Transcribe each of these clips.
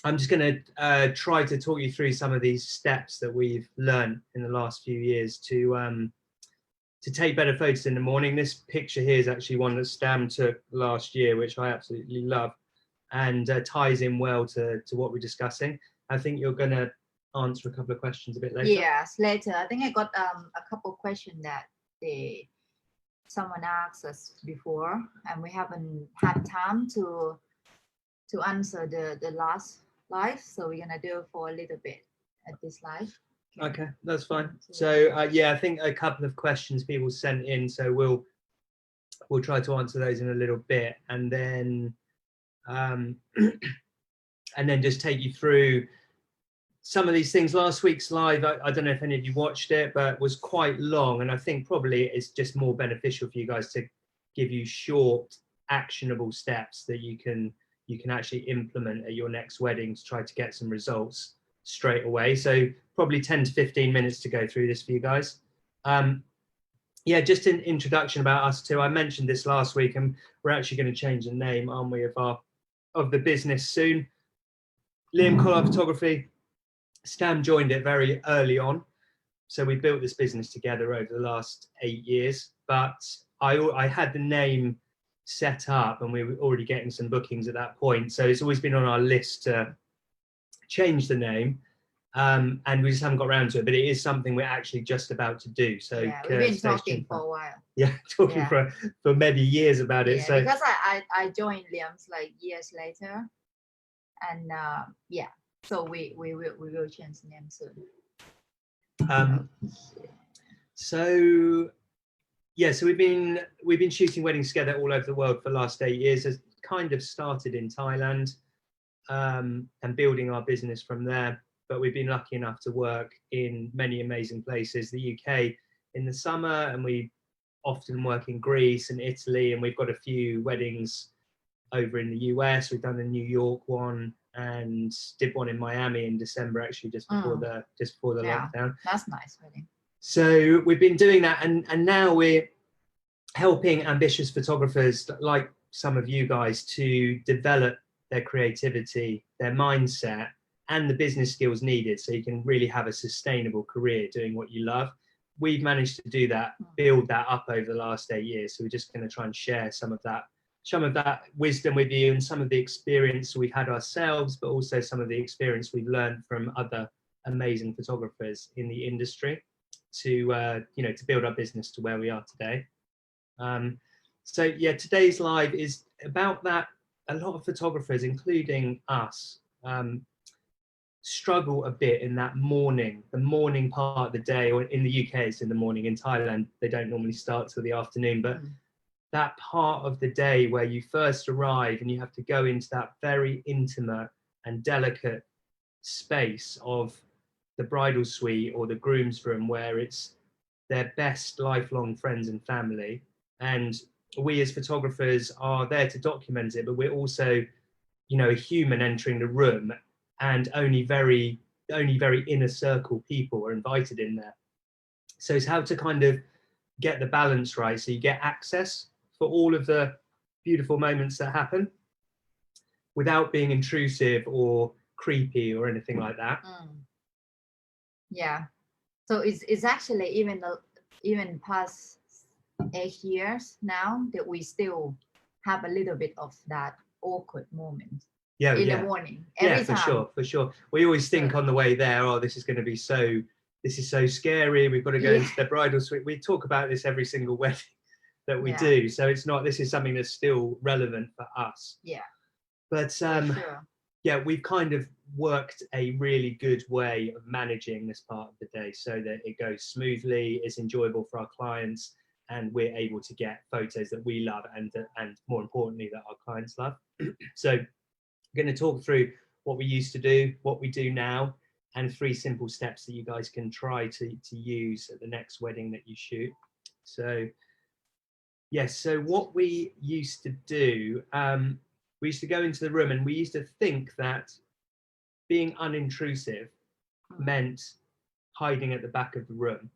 I'm just going to try to talk you through some of these steps that we've learned in the last few years to take better photos in the morning. This picture here is actually one that Stam took last year, which I absolutely love, and ties in well to what we're discussing. I think you're going to answer a couple of questions a bit later. Yes, later. I think I got a couple of questions that someone asked us before, and we haven't had time to answer the last live, so we're gonna do it for a little bit at this live. Okay, that's fine. So yeah, I think a couple of questions people sent in, so we'll try to answer those in a little bit, and then just take you through some of these things. Last week's live, I don't know if any of you watched it, but was quite long, and I think probably it's just more beneficial for you guys to give you short, actionable steps that you can actually implement at your next wedding to try to get some results straight away. So probably 10 to 15 minutes to go through this for you guys. Yeah, just an introduction about us too. I mentioned this last week, and we're actually going to change the name, aren't we, of the business soon. Liam Collard Photography. Stam joined it very early on, so we built this business together over the last 8 years. But I had the name set up, and we were already getting some bookings at that point. So it's always been on our list to change the name, and we just haven't got around to it. But it is something we're actually just about to do. So yeah, we've been talking for a while. Yeah, talking for many years about it. So because I joined Liam's like years later, and yeah. So we will change the name soon. So yeah, so we've been shooting weddings together all over the world for the last 8 years. It kind of started in Thailand, and building our business from there. But we've been lucky enough to work in many amazing places. The UK in the summer, and we often work in Greece and Italy, and we've got a few weddings over in the US. We've done a New York one, and did one in Miami in December, actually, just before the lockdown. That's nice wedding. So we've been doing that, and now we're helping ambitious photographers like some of you guys to develop their creativity, their mindset, and the business skills needed so you can really have a sustainable career doing what you love. We've managed to do that, build that up over the last 8 years. So we're just going to try and share some of that wisdom with you, and some of the experience we've had ourselves, but also some of the experience we've learned from other amazing photographers in the industry to to build our business to where we are today. So yeah, today's live is about that. A lot of photographers, including us, struggle a bit in that the morning part of the day, or in the UK it's in the morning. In Thailand they don't normally start till the afternoon, but that part of the day where you first arrive and you have to go into that very intimate and delicate space of the bridal suite or the groom's room, where it's their best lifelong friends and family. And we as photographers are there to document it, but we're also, a human entering the room, and only very inner circle people are invited in there. So it's how to kind of get the balance right, so you get access for all of the beautiful moments that happen without being intrusive or creepy or anything like that. Yeah, so it's actually even past 8 years now that we still have a little bit of that awkward moment in the morning. Every time. For sure. We always think on the way there, oh, this is so scary. We've got to go into the bridal suite. We talk about this every single wedding that we do. So this is something that's still relevant for us. Yeah. But yeah, we've kind of worked a really good way of managing this part of the day so that it goes smoothly, it's enjoyable for our clients, and we're able to get photos that we love and more importantly that our clients love. So I'm going to talk through what we used to do, what we do now, and 3 simple steps that you guys can try to use at the next wedding that you shoot. So yes, so what we used to do, we used to go into the room, and we used to think that being unintrusive meant hiding at the back of the room,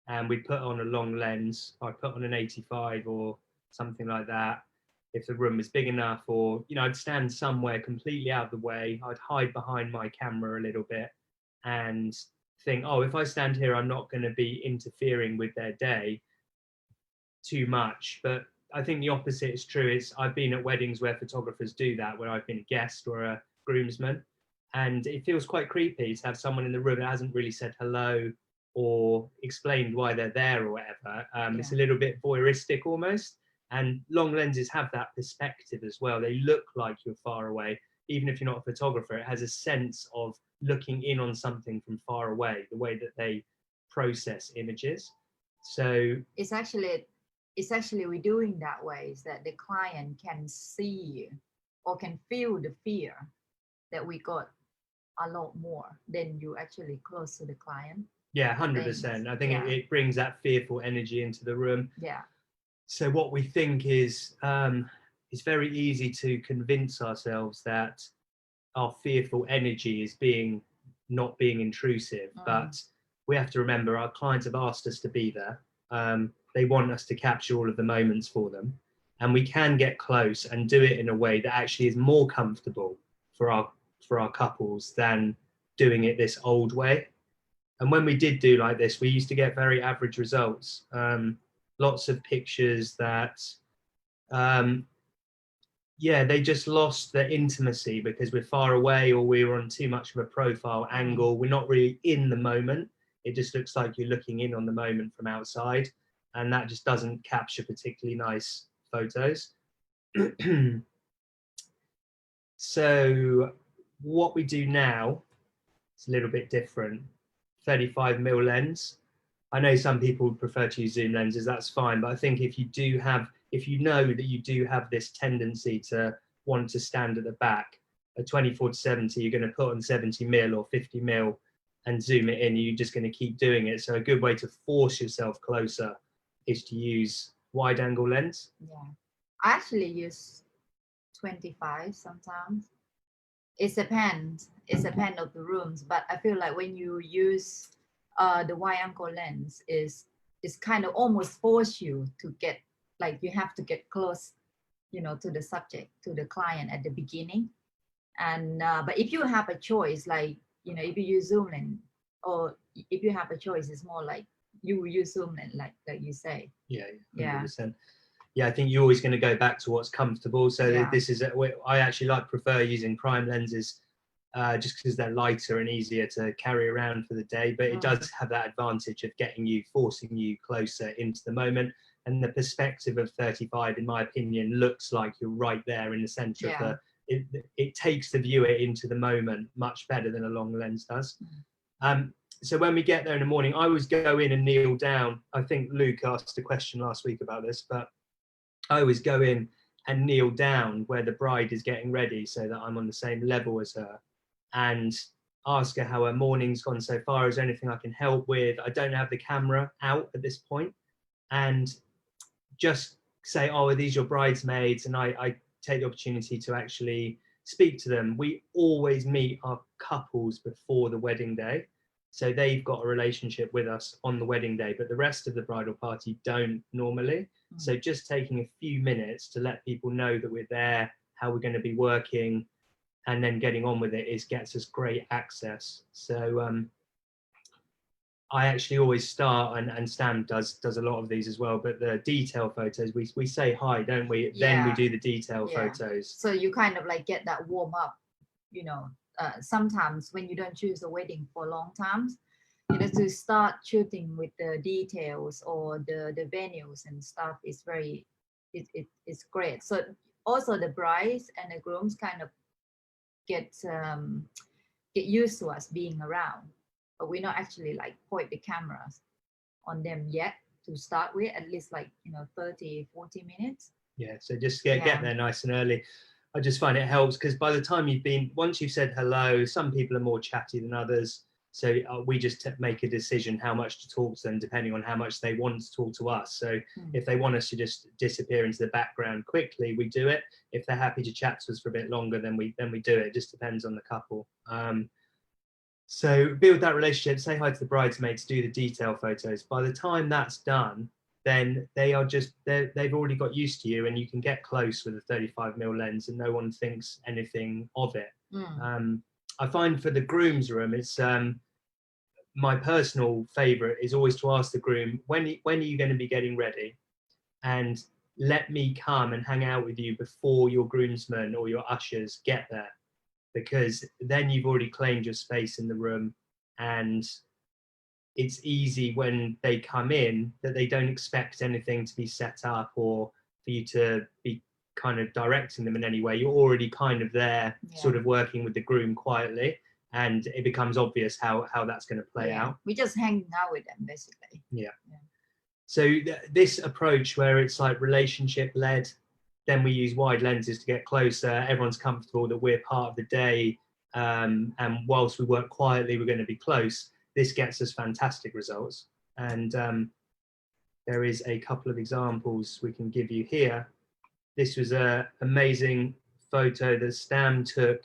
and we'd put on a long lens. I put on an 85 or something like that. if the room was big enough, or, you know, I'd stand somewhere completely out of the way. I'd hide behind my camera a little bit and think, oh, if I stand here, I'm not going to be interfering with their day too much. But I think the opposite is true. I've been at weddings where photographers do that, where I've been a guest or a groomsman, and it feels quite creepy to have someone in the room that hasn't really said hello or explained why they're there or whatever. It's a little bit voyeuristic almost. And long lenses have that perspective as well. They look like you're far away. Even if you're not a photographer, it has a sense of looking in on something from far away, the way that they process images. So it's actually we're doing that way, is that the client can see or can feel the fear that we got a lot more than you actually close to the client. Yeah, 100%. I think it brings that fearful energy into the room. Yeah. So what we think is, it's very easy to convince ourselves that our fearful energy is not being intrusive, but we have to remember our clients have asked us to be there. They want us to capture all of the moments for them, and we can get close and do it in a way that actually is more comfortable for our couples than doing it this old way. And when we did do like this, we used to get very average results. Lots of pictures that, they just lost their intimacy because we're far away, or we were on too much of a profile angle. We're not really in the moment. It just looks like you're looking in on the moment from outside, and that just doesn't capture particularly nice photos. So what we do now is a little bit different. 35mm lens. I know some people prefer to use zoom lenses, that's fine, but I think if you know that you do have this tendency to want to stand at the back, a 24-70, you're going to put on 70mm or 50mm and zoom it in, you're just going to keep doing it. So a good way to force yourself closer is to use wide angle lens. Yeah, I actually use 25 sometimes. It depends of the rooms, but I feel like when you use the wide angle lens, is kind of almost force you to get, like, you have to get close, you know, to the subject, to the client at the beginning. And but if you have a choice, like, you know, if you use zoom lens, or if you have a choice, it's more like you use zoom lens, like you say. Yeah, 100%. Yeah, I think you're always going to go back to what's comfortable. So this is, I actually prefer using prime lenses just because they're lighter and easier to carry around for the day. But it does have that advantage of forcing you closer into the moment. And the perspective of 35, in my opinion, looks like you're right there in the center of it takes the viewer into the moment much better than a long lens does. So when we get there in the morning, I always go in and kneel down. I think Luke asked a question last week about this, but I always go in and kneel down where the bride is getting ready so that I'm on the same level as her, and ask her how her morning's gone so far. Is there anything I can help with? I don't have the camera out at this point, and just say, oh, are these your bridesmaids? And I take the opportunity to actually speak to them. We always meet our couples before the wedding day, so they've got a relationship with us on the wedding day, but the rest of the bridal party don't normally. So just taking a few minutes to let people know that we're there, how we're going to be working, and then getting on with it gets us great access. So I actually always start, and Stan does a lot of these as well, but the detail photos, we say hi, don't we? Then we do the detail photos. So you kind of like get that warm up, you know. Sometimes when you don't choose a wedding for long times, you know, to start shooting with the details or the venues and stuff is very, it's great. So also the brides and the grooms kind of get used to us being around, but we're not actually like point the cameras on them yet to start with, at least like, you know, 30-40 minutes. Yeah, so just get there nice and early. I just find it helps because by the time once you've said hello, some people are more chatty than others. So we just make a decision how much to talk to them depending on how much they want to talk to us. So if they want us to just disappear into the background quickly, we do it. If they're happy to chat to us for a bit longer, then we do it. It just depends on the couple. So build that relationship, say hi to the bridesmaids, do the detail photos. By the time that's done, then they've already got used to you, and you can get close with a 35mm lens and no one thinks anything of it. I find for the groom's room, it's my personal favorite is always to ask the groom, when are you going to be getting ready, and let me come and hang out with you before your groomsmen or your ushers get there, because then you've already claimed your space in the room, and it's easy when they come in that they don't expect anything to be set up or for you to be kind of directing them in any way. You're already kind of there, sort of working with the groom quietly, and it becomes obvious how that's going to play out. We just hanging out with them basically. So this approach where it's like relationship led, then we use wide lenses to get closer, everyone's comfortable that we're part of the day, and whilst we work quietly we're going to be close. This gets us fantastic results, and there is a couple of examples we can give you here. This was an amazing photo that Stam took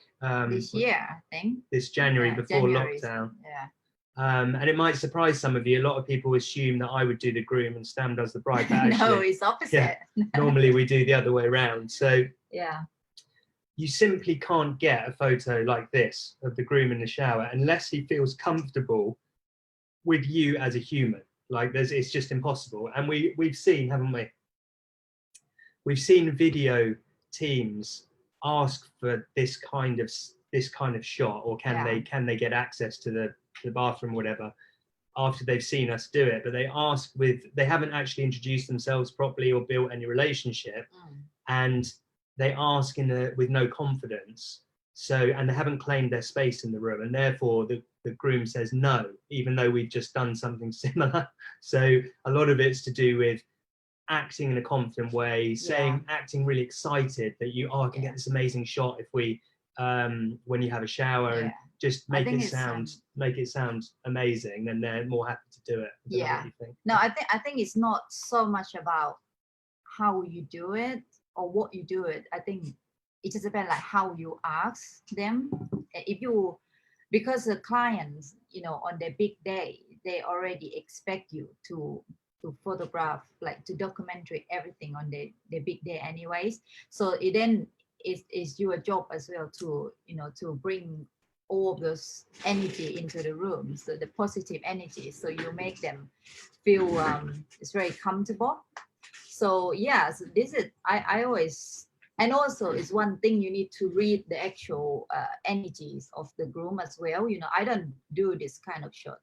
this year, I think. This January before lockdown. And it might surprise some of you. A lot of people assume that I would do the groom and Stam does the bride. But actually, no, it's opposite. Normally we do the other way around. So you simply can't get a photo like this of the groom in the shower unless he feels comfortable with you as a human. Like it's just impossible. And we've seen, haven't we? We've seen video teams ask for this kind of shot, or can they get access to the bathroom or whatever after they've seen us do it, but they haven't actually introduced themselves properly or built any relationship, and they ask with no confidence, and they haven't claimed their space in the room, and therefore the groom says no, even though we've just done something similar. So a lot of it's to do with acting in a confident way, acting really excited that I can get this amazing shot if we when you have a shower, and just make it sound amazing, then they're more happy to do it. What you think? No, I think it's not so much about how you do it or what you do it. I think it just depends like how you ask them. Because the clients, on their big day, they already expect you to photograph, like to documentary everything on their big day anyways. So it's your job as well to to bring all of those energy into the room, so the positive energy, so you make them feel it's very comfortable. So so this is I always, and also it's one thing, you need to read the actual energies of the groom as well. I don't do this kind of shot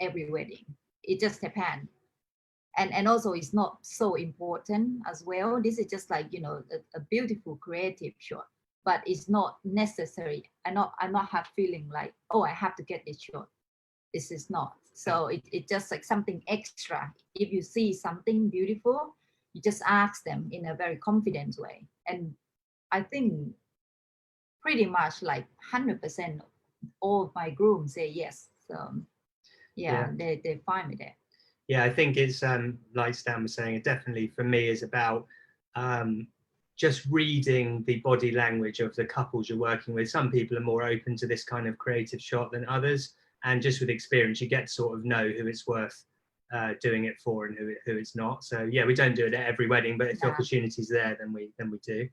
every wedding, it just depends. And also it's not so important as well. This is just like a beautiful creative shot, but it's not necessary. I'm not have feeling like, oh, I have to get this shot. This is not. So it's just like something extra. If you see something beautiful, you just ask them in a very confident way. And I think pretty much like 100% all of my grooms say yes. So they're fine with it. Yeah, I think it's like Stan was saying, it definitely for me is about just reading the body language of the couples you're working with. Some people are more open to this kind of creative shot than others, and just with experience you get to sort of know who it's worth doing it for and who it's not. So yeah, we don't do it at every wedding, but if the opportunity's there, then we do.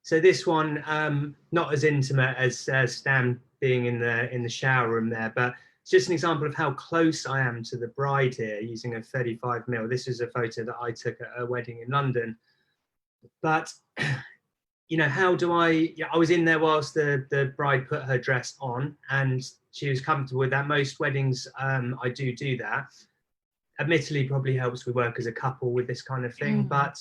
So this one, not as intimate as Stan being in the shower room there, but it's just an example of how close I am to the bride here using a 35mm. This is a photo that I took at a wedding in London. But, how do I was in there whilst the bride put her dress on, and she was comfortable with that. Most weddings, I do that. Admittedly, probably helps we work as a couple with this kind of thing, but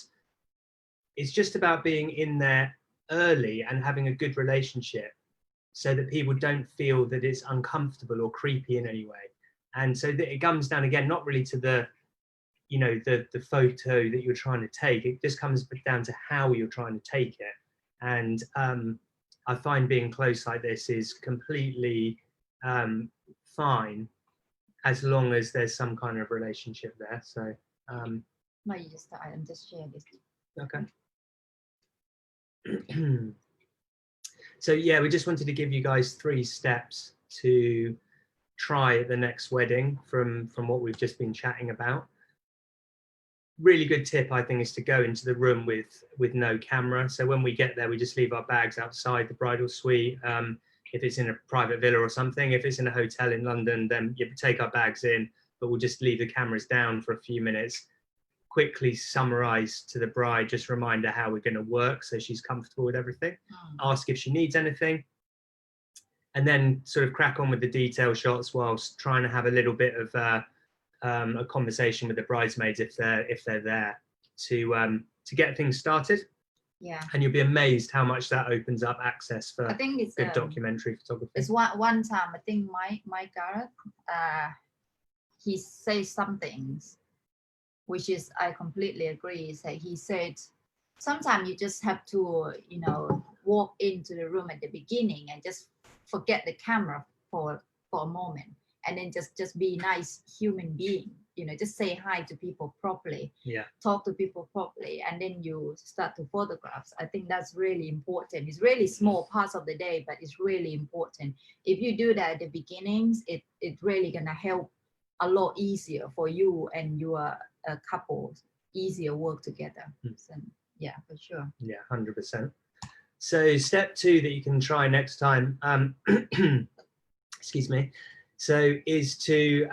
it's just about being in there early and having a good relationship, so that people don't feel that it's uncomfortable or creepy in any way. And so that it comes down again, not really to the photo that you're trying to take. It just comes down to how you're trying to take it. And I find being close like this is completely fine, as long as there's some kind of relationship there. So no, I'm just sharing this. Okay. So yeah, we just wanted to give you guys 3 steps to try at the next wedding from what we've just been chatting about. Really good tip, I think, is to go into the room with no camera. So when we get there, we just leave our bags outside the bridal suite. If it's in a private villa or something, if it's in a hotel in London, then you take our bags in, but we'll just leave the cameras down for a few minutes, quickly summarize to the bride, just remind her how we're going to work so she's comfortable with everything, ask if she needs anything, and then sort of crack on with the detail shots whilst trying to have a little bit of a conversation with the bridesmaids if they're there to get things started. Yeah. And you'll be amazed how much that opens up access for I think it's good documentary photography. It's one time, I think Mike Garrett, he says some things, which is, I completely agree. So he said, sometimes you just have to, walk into the room at the beginning and just forget the camera for a moment, and then just be nice human being, just say hi to people properly, talk to people properly, and then you start to photograph. I think that's really important. It's really small parts of the day, but it's really important. If you do that at the beginnings, it really gonna help a lot easier for you and your couple, easier work together. So, yeah, for sure. Yeah, 100%. So step 2 that you can try next time, excuse me, so is to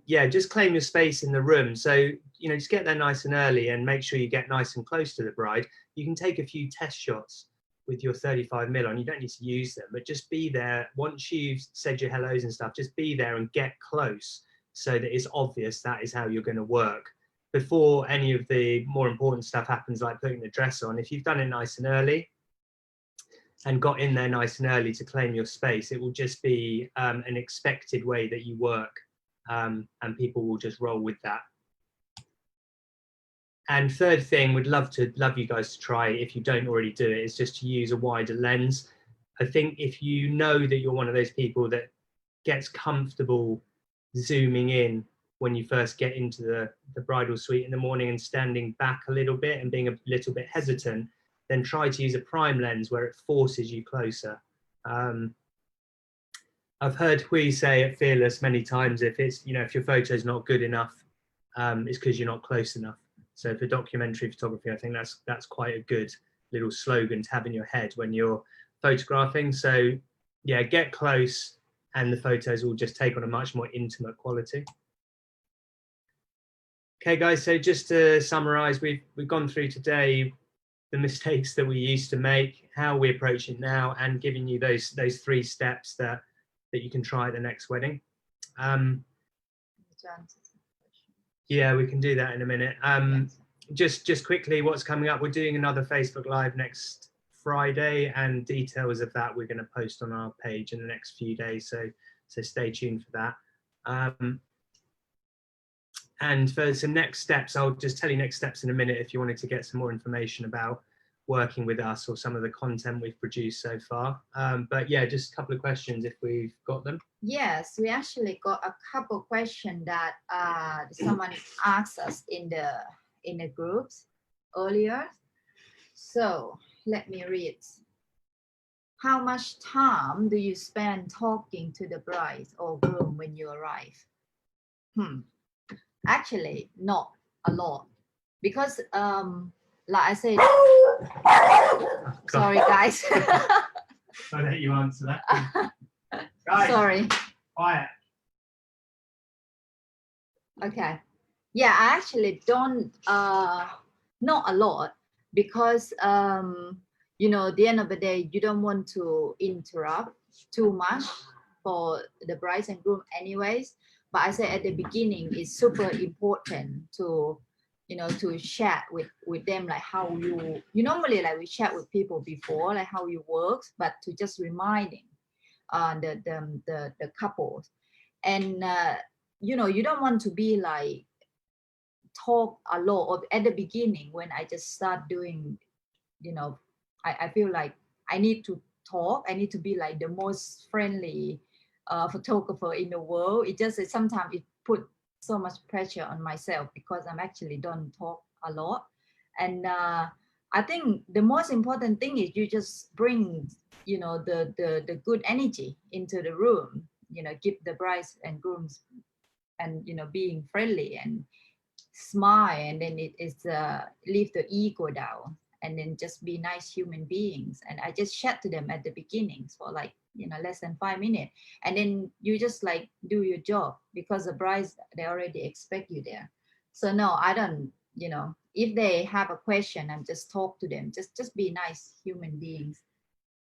just claim your space in the room. So just get there nice and early and make sure you get nice and close to the bride. You can take a few test shots with your 35mm on. You don't need to use them, but just be there once you've said your hellos and stuff. Just be there and get close so that it's obvious that is how you're going to work before any of the more important stuff happens, like putting the dress on. If you've done it nice and early and got in there nice and early to claim your space, it will just be an expected way that you work, and people will just roll with that. And third thing, would love you guys to try, if you don't already do it, is just to use a wider lens. I think if you know that you're one of those people that gets comfortable zooming in when you first get into the bridal suite in the morning and standing back a little bit and being a little bit hesitant, then try to use a prime lens where it forces you closer. I've heard Hui say at Fearless many times, if your photo's not good enough, it's because you're not close enough. So for documentary photography, I think that's quite a good little slogan to have in your head when you're photographing. So yeah, get close and the photos will just take on a much more intimate quality. Okay guys, so just to summarize, we've gone through today the mistakes that we used to make, how we approach it now, and giving you those 3 steps that you can try at the next wedding. Yeah, we can do that in a minute. Just quickly, what's coming up? We're doing another Facebook Live next Friday, and details of that we're going to post on our page in the next few days. So stay tuned for that. And for some next steps, I'll just tell you next steps in a minute if you wanted to get some more information about working with us or some of the content we've produced so far. But yeah, just a couple of questions if we've got them. Yes, we actually got a couple of questions that someone asked us in the groups earlier. So let me read. How much time do you spend talking to the bride or groom when you arrive? Actually, not a lot, because like I said, sorry guys. I'll let you answer that. Guys, sorry. Quiet. Okay. Yeah, I actually don't not a lot, because at the end of the day, you don't want to interrupt too much for the bride and groom anyways. But I say at the beginning, it's super important to to chat with them, like how you normally, like we chat with people before, like how you work, but to just reminding the couples. And you don't want to be like talk a lot, or at the beginning when I just start doing, I feel like I need to talk, I need to be like the most friendly photographer in the world. It just sometimes it put so much pressure on myself, because I'm actually don't talk a lot. And I think the most important thing is you just bring the good energy into the room, give the brides and grooms and being friendly and smile, and then it is leave the ego down, and then just be nice human beings. And I just chat to them at the beginnings for like less than 5 minutes, and then you just like do your job, because the brides, they already expect you there. So no, I don't, if they have a question, I'm just talk to them, just be nice human beings.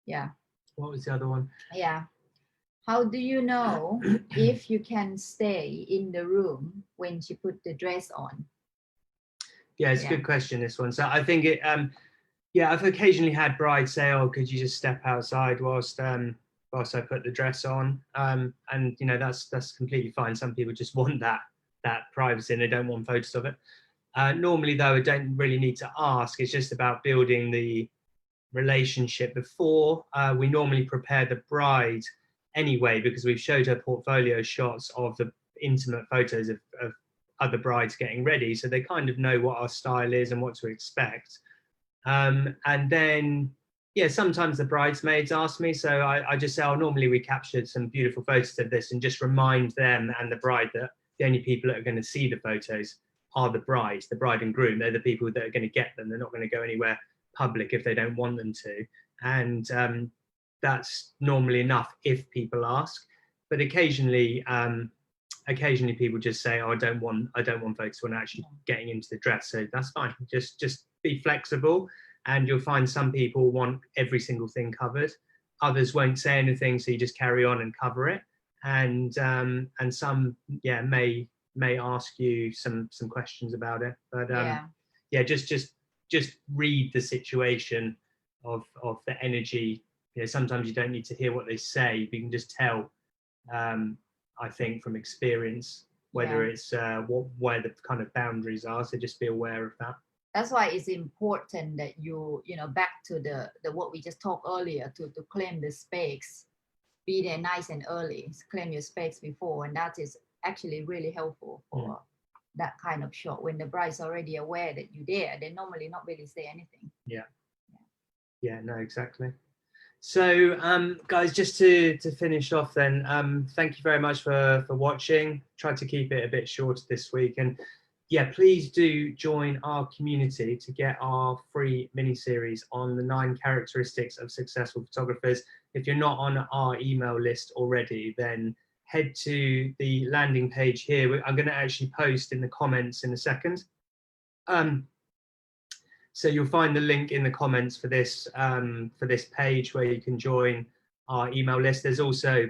Yeah. What was the other one? Yeah. How do you know if you can stay in the room when she put the dress on? Yeah, it's a good question, this one. So I think it, yeah, I've occasionally had brides say, oh, could you just step outside whilst I put the dress on? And that's completely fine. Some people just want that privacy and they don't want photos of it. Normally though, I don't really need to ask. It's just about building the relationship before. We normally prepare the bride anyway, because we've showed her portfolio shots of the intimate photos of other brides getting ready, so they kind of know what our style is and what to expect. And then sometimes the bridesmaids ask me, so I just say, oh, normally we captured some beautiful photos of this, and just remind them and the bride that the only people that are going to see the photos are the bride and groom. They're the people that are going to get them. They're not going to go anywhere public if they don't want them to. And that's normally enough if people ask. But occasionally people just say, oh, I don't want photos when actually getting into the dress. So that's fine. Just be flexible, and you'll find some people want every single thing covered. Others won't say anything, so you just carry on and cover it. And some may ask you some questions about it. But just read the situation of the energy. Sometimes you don't need to hear what they say, but you can just tell, I think, from experience, whether it's where the kind of boundaries are. So just be aware of that. That's why it's important that you back to the what we just talked earlier, to claim the space, be there nice and early, claim your space before, and that is actually really helpful for that kind of shot. When the bride's already aware that you're there, they normally not really say anything. Yeah, no, exactly. So guys, just to finish off then, thank you very much for watching. Tried to keep it a bit shorter this week, and please do join our community to get our free mini-series on the 9 characteristics of successful photographers. If you're not on our email list already, then head to the landing page here. I'm going to actually post in the comments in a second. So you'll find the link in the comments for this page where you can join our email list. There's also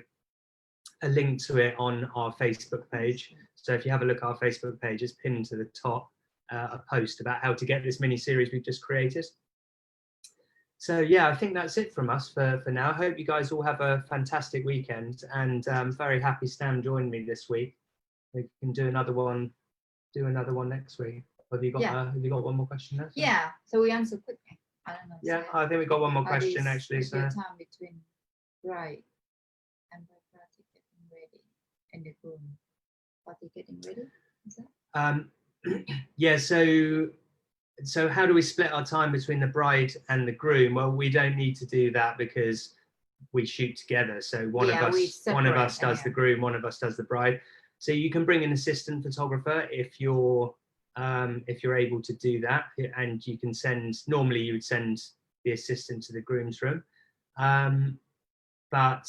a link to it on our Facebook page. So if you have a look at our Facebook page, it's pinned to the top, a post about how to get this mini series we've just created. So I think that's it from us for now. I hope you guys all have a fantastic weekend, and I'm very happy Stan joined me this week. We can do another one next week. Have you got one more question there? Yeah, so we answer quickly. I don't know. Yeah, I think we got one more question actually. So your time between bride and party getting ready and the groom party getting ready, is that? So how do we split our time between the bride and the groom? Well, we don't need to do that because we shoot together. So one of us does the groom, one of us does the bride. So you can bring an assistant photographer if you're able to do that, and you can normally you would send the assistant to the groom's room. But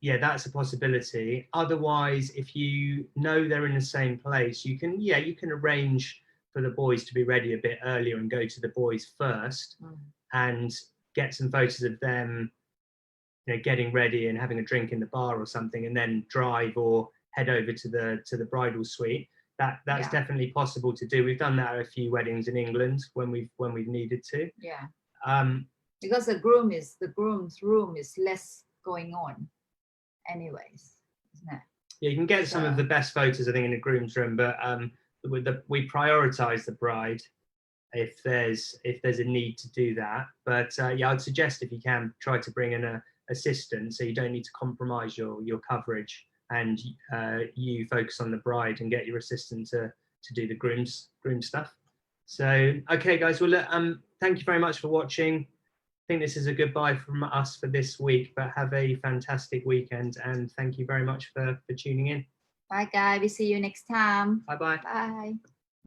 that's a possibility. Otherwise, if you know they're in the same place, you can arrange for the boys to be ready a bit earlier and go to the boys first and get some photos of them getting ready and having a drink in the bar or something, and then drive or head over to the bridal suite. That's definitely possible to do. We've done that at a few weddings in England when we've needed to. Because the groom's room is less going on anyways, isn't it? You can get some of the best photos, I think, in the groom's room, but we prioritize the bride if there's a need to do that. But I'd suggest, if you can, try to bring in an assistant, so you don't need to compromise your coverage, and you focus on the bride and get your assistant to do the groom stuff. So okay guys, well thank you very much for watching. think this is a goodbye from us for this week, but have a fantastic weekend, and thank you very much for tuning in. Bye guys, we see you next time. Bye bye. Bye.